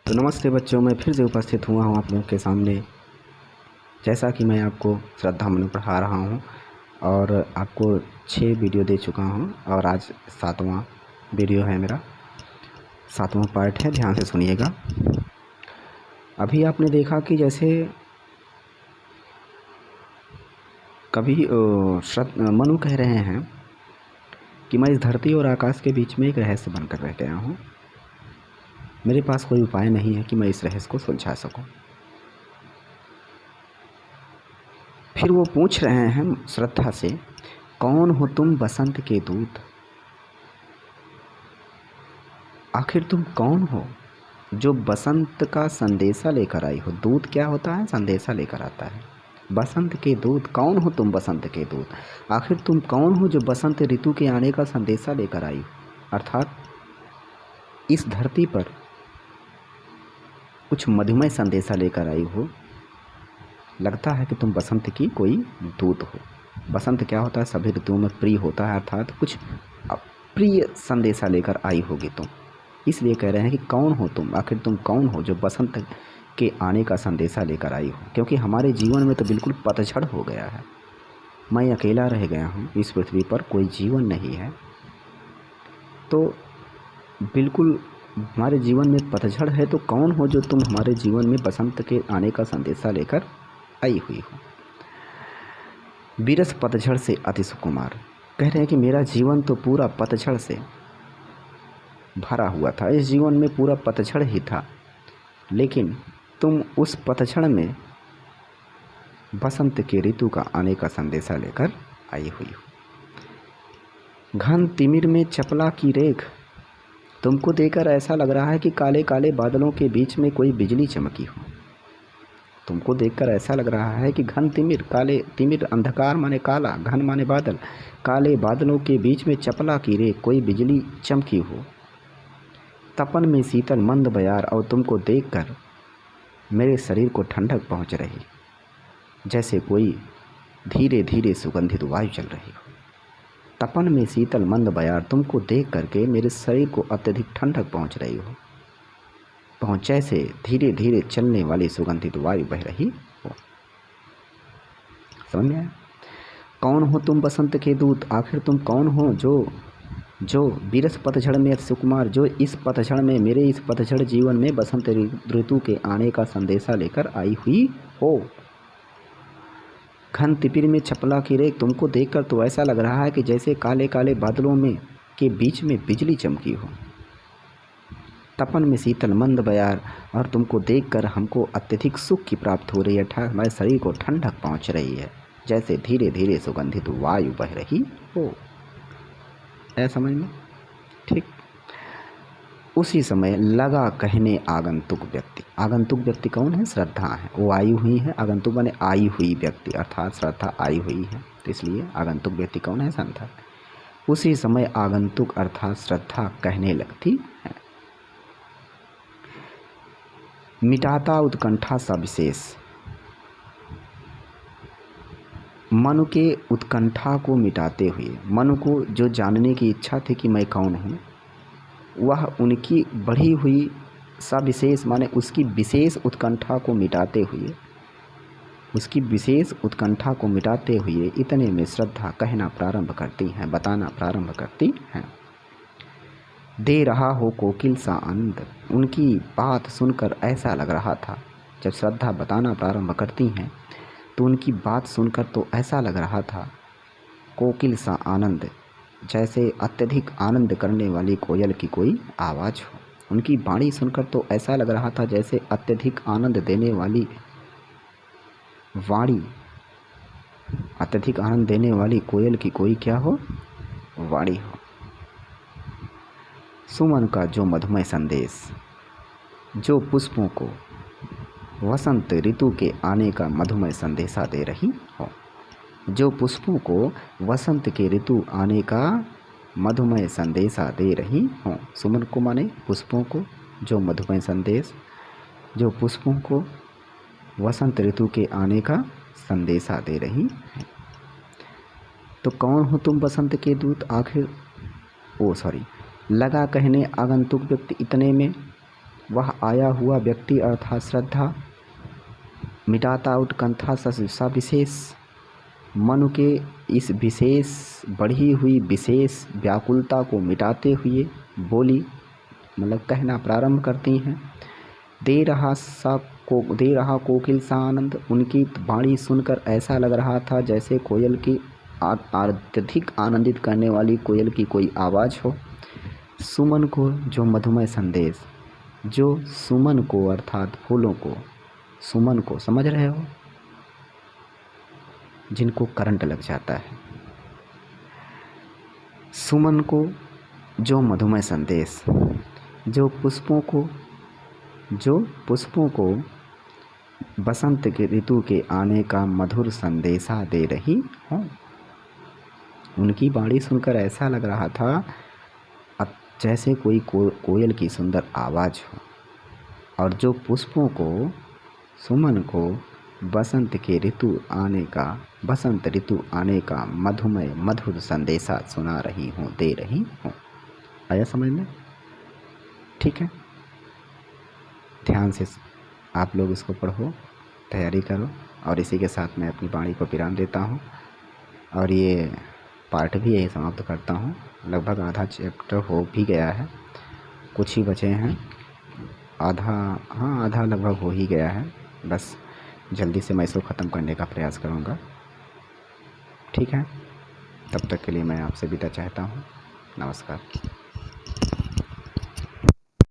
तो नमस्ते बच्चों, मैं फिर से उपस्थित हुआ हूँ आप लोगों के सामने। जैसा कि मैं आपको श्रद्धा मनु पढ़ा रहा हूँ और आपको 6 वीडियो दे चुका हूँ और आज 7वां वीडियो है मेरा, 7वां पार्ट है। ध्यान से सुनिएगा। अभी आपने देखा कि जैसे कभी मनु कह रहे हैं कि मैं इस धरती और आकाश के बीच में एक रहस्य बनकर रह गया हूँ। मेरे पास कोई उपाय नहीं है कि मैं इस रहस्य को सुलझा सकूं। फिर वो पूछ रहे हैं श्रद्धा से, कौन हो तुम बसंत के दूत? आखिर तुम कौन हो जो बसंत का संदेशा लेकर आई हो? दूत क्या होता है? संदेशा लेकर आता है। बसंत के दूत, कौन हो तुम बसंत के दूत? आखिर तुम कौन हो जो बसंत ऋतु के आने का संदेशा लेकर आई हो? अर्थात इस धरती पर कुछ मधुमय संदेशा लेकर आई हो। लगता है कि तुम बसंत की कोई दूत हो। बसंत क्या होता है? सभी ऋतुओं में प्रिय होता है, अर्थात कुछ प्रिय संदेशा लेकर आई होगी तुम। इसलिए कह रहे हैं कि कौन हो तुम? आखिर तुम कौन हो जो बसंत के आने का संदेशा लेकर आई हो? क्योंकि हमारे जीवन में तो बिल्कुल पतझड़ हो गया है। मैं अकेला रह गया हूँ, इस पृथ्वी पर कोई जीवन नहीं है। तो बिल्कुल हमारे जीवन में पतझड़ है। तो कौन हो जो तुम हमारे जीवन में बसंत के आने का संदेशा लेकर आई हुई हो? विरस पतझड़ से अति सुकुमार। कह रहे हैं कि मेरा जीवन तो पूरा पतझड़ से भरा हुआ था। इस जीवन में पूरा पतझड़ ही था, लेकिन तुम उस पतझड़ में बसंत के ऋतु का आने का संदेशा लेकर आई हुई हो। घन तिमिर में चपला की रेख। तुमको देखकर ऐसा लग रहा है कि काले काले बादलों के बीच में कोई बिजली चमकी हो। तुमको देखकर ऐसा लग रहा है कि घन तिमिर, काले तिमिर, अंधकार माने काला, घन माने बादल, काले बादलों के बीच में चपला की रेख, कोई बिजली चमकी हो। तपन में शीतल मंद बयार, और तुमको देखकर मेरे शरीर को ठंडक पहुंच रही, जैसे कोई धीरे धीरे सुगंधित वायु चल रही हो। तपन में शीतल मंद बयार, तुमको देख करके मेरे शरीर को अत्यधिक ठंडक पहुंच रही हो, जैसे धीरे धीरे चलने वाली सुगंधित वायु बह रही हो। समझ में आया? कौन हो तुम बसंत के दूत? आखिर तुम कौन हो जो विरस पतझड़ में सुकुमार, जो इस पतझड़ में, मेरे इस पतझड़ जीवन में बसंत ऋतु के आने का संदेशा लेकर आई हुई हो। घन तिमिर में चपला की रेख। तुमको देखकर तो ऐसा लग रहा है कि जैसे काले काले बादलों में के बीच में बिजली चमकी हो। तपन में शीतल मंद बयार, और तुमको देखकर हमको अत्यधिक सुख की प्राप्त हो रही है। हमारे शरीर को ठंडक पहुंच रही है, जैसे धीरे धीरे सुगंधित वायु बह रही हो। ऐसा समझ में? ठीक। उसी समय लगा कहने आगंतुक व्यक्ति। आगंतुक व्यक्ति कौन है? श्रद्धा है। वो आई हुई है। आगंतुक माने आई हुई व्यक्ति, अर्थात श्रद्धा आई हुई है, तो इसलिए आगंतुक व्यक्ति कौन है? श्रद्धा। उसी समय आगंतुक अर्थात श्रद्धा कहने लगती है, मिटाता उत्कंठा सविशेष। मनु के उत्कंठा को मिटाते हुए, मनु को जो जानने की इच्छा थी कि मैं कौन हूँ, वह उनकी बढ़ी हुई सविशेष माने उसकी विशेष उत्कंठा को मिटाते हुए, उसकी विशेष उत्कंठा को मिटाते हुए इतने में श्रद्धा कहना प्रारंभ करती हैं, बताना प्रारंभ करती हैं। दे रहा हो कोकिल सा आनंद। उनकी बात सुनकर ऐसा लग रहा था, जब श्रद्धा बताना प्रारंभ करती हैं तो उनकी बात सुनकर तो ऐसा लग रहा था कोकिल सा आनंद, जैसे अत्यधिक आनंद करने वाली कोयल की कोई आवाज़ हो। उनकी वाणी सुनकर तो ऐसा लग रहा था जैसे अत्यधिक आनंद देने वाली वाणी, अत्यधिक आनंद देने वाली कोयल की कोई क्या हो? वाणी हो। सुमन का जो मधुमय संदेश, जो पुष्पों को वसंत ऋतु के आने का मधुमय संदेशा दे रही हो, जो पुष्पों को वसंत के ऋतु आने का मधुमय संदेशा दे रही हो। सुमन को माने पुष्पों को, जो मधुमय संदेश, जो पुष्पों को वसंत ऋतु के आने का संदेशा दे रही है। तो कौन हो तुम बसंत के दूत? आखिर लगा कहने आगंतुक व्यक्ति इतने में वह आया हुआ व्यक्ति अर्थात श्रद्धा मिटाता उत्कंठा सविशेष मनु के इस विशेष बढ़ी हुई विशेष व्याकुलता को मिटाते हुए बोली, मतलब कहना प्रारंभ करती हैं। दे रहा कोकिल सा आनंद। उनकी वाणी सुनकर ऐसा लग रहा था जैसे कोयल की अत्यधिक आनंदित करने वाली कोयल की कोई आवाज़ हो। सुमन को जो मधुमय संदेश, जो सुमन को अर्थात फूलों को, सुमन को समझ रहे हो, जिनको करंट लग जाता है। सुमन को जो मधुमय संदेश, जो पुष्पों को बसंत के ऋतु के आने का मधुर संदेशा दे रही हूँ। उनकी वाणी सुनकर ऐसा लग रहा था जैसे कोई कोयल की सुंदर आवाज़ हो, और जो पुष्पों को, सुमन को बसंत ऋतु आने का मधुमय मधुर संदेशा सुना रही हूँ, दे रही हूँ। आया समझ में? ठीक है, ध्यान से आप लोग इसको पढ़ो, तैयारी करो, और इसी के साथ मैं अपनी वाणी को विराम देता हूँ और ये पार्ट भी यही समाप्त करता हूँ। लगभग आधा चैप्टर हो भी गया है, कुछ ही बचे हैं, आधा लगभग हो ही गया है। बस जल्दी से मैं इसको ख़त्म करने का प्रयास करूँगा। ठीक है, तब तक के लिए मैं आपसे विदा चाहता हूँ। नमस्कार।